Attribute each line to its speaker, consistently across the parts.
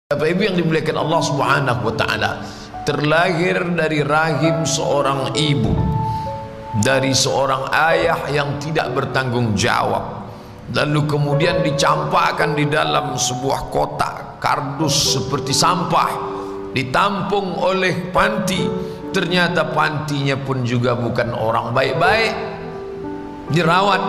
Speaker 1: Bapak Ibu yang dimuliakan Allah Subhanahu wa taala, terlahir dari rahim seorang ibu, dari seorang ayah yang tidak bertanggung jawab, lalu kemudian dicampakkan di dalam sebuah kotak kardus seperti sampah, ditampung oleh panti. Ternyata pantinya pun juga bukan orang baik-baik, dirawat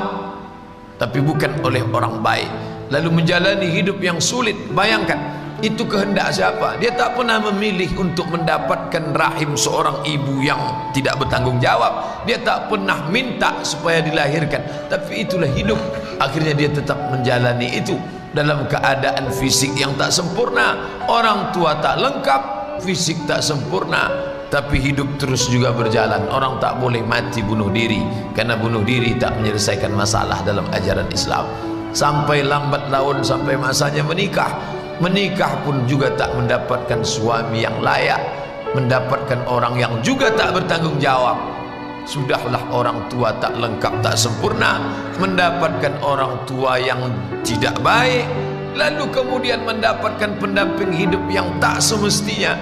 Speaker 1: tapi bukan oleh orang baik, lalu menjalani hidup yang sulit. Bayangkan, itu kehendak siapa? Dia tak pernah memilih untuk mendapatkan rahim seorang ibu yang tidak bertanggung jawab. Dia tak pernah minta supaya dilahirkan, tapi itulah hidup. Akhirnya dia tetap menjalani itu dalam keadaan fisik yang tak sempurna. Orang tua tak lengkap, fisik tak sempurna, tapi hidup terus juga berjalan. Orang tak boleh mati bunuh diri, karena bunuh diri tak menyelesaikan masalah dalam ajaran Islam. Sampai lambat laun, sampai masanya menikah. Menikah pun juga tak mendapatkan suami yang layak, mendapatkan orang yang juga tak bertanggung jawab. Sudahlah orang tua tak lengkap, tak sempurna, mendapatkan orang tua yang tidak baik, lalu kemudian mendapatkan pendamping hidup yang tak semestinya.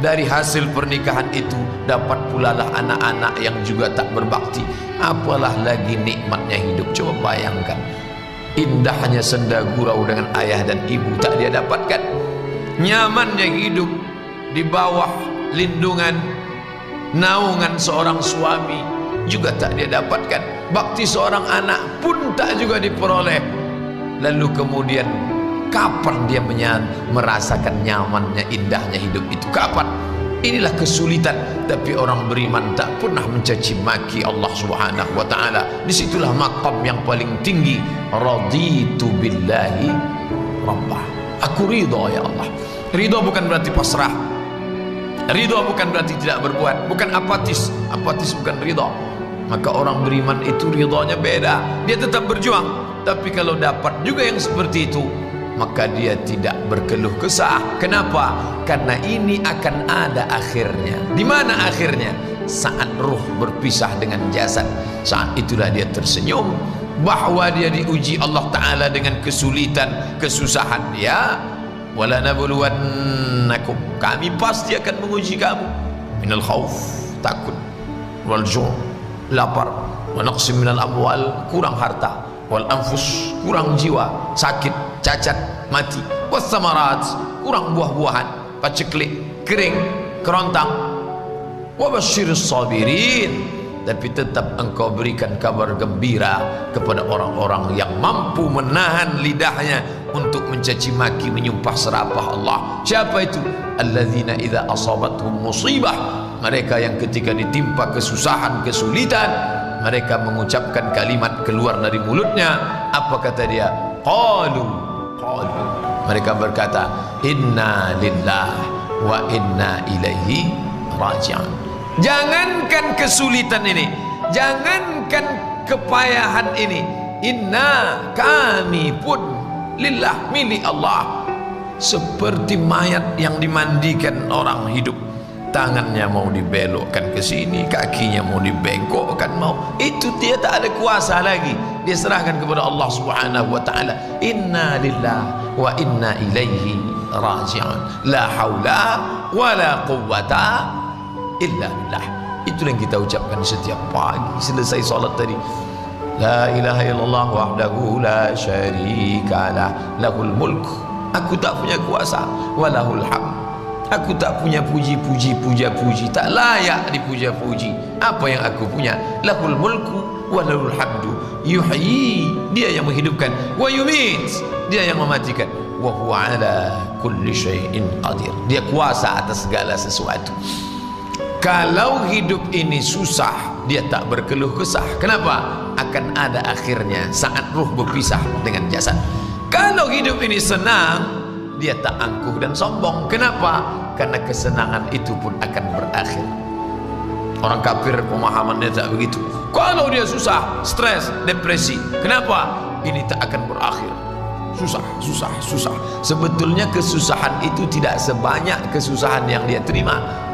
Speaker 1: Dari hasil pernikahan itu dapat pula lah anak-anak yang juga tak berbakti. Apalah lagi nikmatnya hidup. Coba bayangkan, indahnya senda gurau dengan ayah dan ibu tak dia dapatkan. Nyamannya hidup di bawah lindungan, naungan seorang suami juga tak dia dapatkan. Bakti seorang anak pun tak juga diperoleh. Lalu kemudian kapan dia merasakan nyamannya, indahnya hidup itu? Kapan? Inilah kesulitan. Tapi orang beriman tak pernah mencaci maki Allah Subhanahu wa taala. Disitulah maqam yang paling tinggi. Raditu billahi rabbah. Aku ridha ya Allah. Ridha bukan berarti pasrah. Ridha bukan berarti tidak berbuat. Bukan apatis. Apatis bukan ridha. Maka orang beriman itu ridhanya beda. Dia tetap berjuang. Tapi kalau dapat juga yang seperti itu, maka dia tidak berkeluh kesah. Kenapa? Karena ini akan ada akhirnya. Di mana akhirnya? Saat ruh berpisah dengan jasad. Saat itulah dia tersenyum bahwa dia diuji Allah Ta'ala dengan kesulitan, kesusahan. Ya, wala nabluwannakum, kami pasti akan menguji kamu, minal khauf, takut, wal ju', lapar, wa naqsim minal amwal, kurang harta, wal anfus, kurang jiwa, sakit, cacat, mati, wassamarat, kurang buah-buahan, paceklik, kering, kerontang, wabasyiris sabirin. Tapi tetap engkau berikan kabar gembira kepada orang-orang yang mampu menahan lidahnya untuk mencaci maki, menyumpah serapah Allah. Siapa itu? Alladzina idza asabatuhum musibah, mereka yang ketika ditimpa kesusahan, kesulitan, mereka mengucapkan kalimat keluar dari mulutnya. Apa kata dia? Qalu, mereka berkata, inna lillah wa inna ilaihi raji'un. Jangankan kesulitan ini, jangankan kepayahan ini, inna, kami pun lillah, milik Allah. Seperti mayat yang dimandikan orang hidup, tangannya mau dibelokkan ke sini, kakinya mau dibengkokkan, mau itu dia tak ada kuasa lagi. Dia serahkan kepada Allah Subhanahu wa taala. Inna lillah wa inna ilaihi raji'un. La haula wa la quwwata illa billah. Itulah yang kita ucapkan setiap pagi selesai salat tadi. La ilaha illallah wahdahu la syarikalah, lahul mulk. Aku tak punya kuasa, walahul hamd. Aku tak punya puji-puji, puja-puji, tak layak dipuja-puji. Apa yang aku punya? Lahul mulku wa lahul hamdu. Yuhyi, dia yang menghidupkan, wa yumit, dia yang mematikan. Wa huwa ala kulli syai'in qadir. Dia kuasa atas segala sesuatu. Kalau hidup ini susah, dia tak berkeluh kesah. Kenapa? Akan ada akhirnya saat ruh berpisah dengan jasad. Kalau hidup ini senang, dia tak angkuh dan sombong. Kenapa? Karena kesenangan itu pun akan berakhir. Orang kafir pemahamannya tak begitu. Kalau dia susah, stres, depresi, kenapa? Ini tak akan berakhir. Susah, susah, susah. Sebetulnya kesusahan itu tidak sebanyak kesusahan yang dia terima.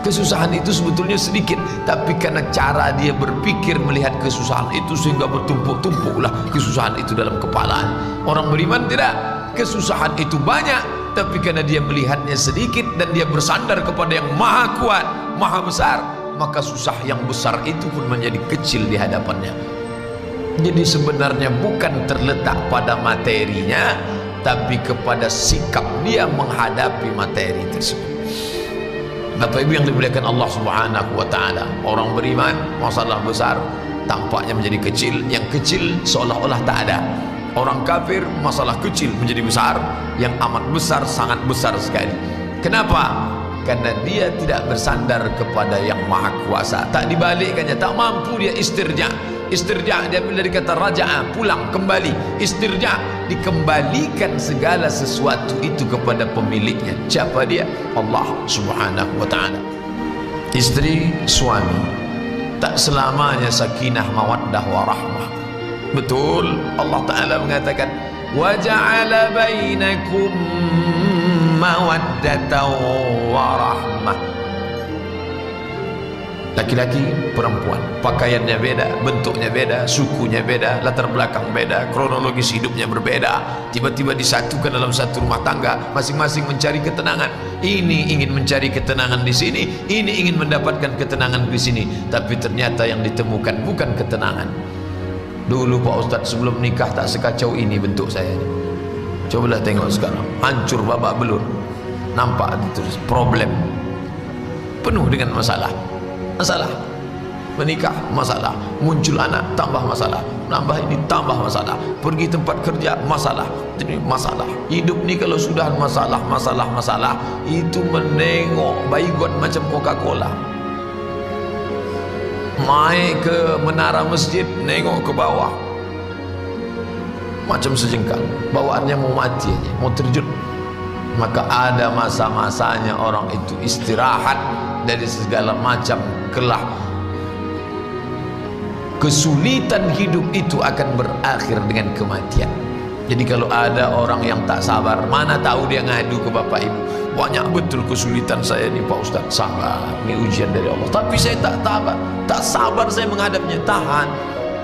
Speaker 1: Kesusahan itu sebetulnya sedikit, tapi karena cara dia berpikir melihat kesusahan itu sehingga bertumpuk-tumpuklah kesusahan itu dalam kepala. Orang beriman tidak. kesusahan itu banyak, tapi karena dia melihatnya sedikit dan dia bersandar kepada yang maha kuat, maha besar, maka susah yang besar itu pun menjadi kecil di hadapannya. Jadi sebenarnya bukan terletak pada materinya, tapi kepada sikap dia menghadapi materi tersebut. Bapak Ibu yang dimuliakan Allah Subhanahu wa taala, orang beriman masalah besar tampaknya menjadi kecil, yang kecil seolah-olah tak ada. Orang kafir masalah kecil menjadi besar, yang amat besar sangat besar sekali. Kenapa? Karena dia tidak bersandar kepada yang maha kuasa, tak dibalikkannya, tak mampu dia istirja. Istirja dia ambil dari kata raja'a, pulang, kembali. Istirja dikembalikan segala sesuatu itu kepada pemiliknya. Siapa dia? Allah Subhanahu wa taala. Istri, suami, tak selamanya sakinah, mawaddah, warahmah. Betul, Allah Ta'ala mengatakan wa ja'ala bainakum mawaddatan warahmah. Laki-laki, perempuan, pakaiannya beda, bentuknya beda, sukunya beda, latar belakang beda, kronologis hidupnya berbeda, tiba-tiba disatukan dalam satu rumah tangga, masing-masing mencari ketenangan. Ini ingin mencari ketenangan di sini, ini ingin mendapatkan ketenangan di sini, tapi ternyata yang ditemukan bukan ketenangan. Dulu Pak Ustadz sebelum nikah tak sekacau ini bentuk saya ini. Cobalah tengok sekarang, hancur babak belur. Nampak itu problem, penuh dengan masalah. Masalah menikah, masalah muncul anak, tambah masalah, nambah ini, tambah masalah, pergi tempat kerja, masalah, jadi masalah. Hidup ni kalau sudah masalah, itu menengok baygot macam Coca-Cola. Naik ke menara masjid, nengok ke bawah macam sejengkal, bawaannya mau mati aja, mau terjun. Maka ada masa-masanya orang itu istirahat dari segala macam kelah. Kesulitan hidup itu akan berakhir dengan kematian. Jadi kalau ada orang yang tak sabar, mana tahu dia ngadu ke Bapak Ibu, banyak betul kesulitan saya ni Pak Ustaz. Sabar, ini ujian dari Allah, tapi saya tak sabar saya menghadapnya. Tahan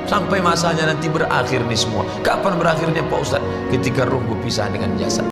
Speaker 1: sampai masanya nanti berakhir ni semua. Kapan berakhirnya Pak Ustaz? Ketika ruh berpisah dengan jasad.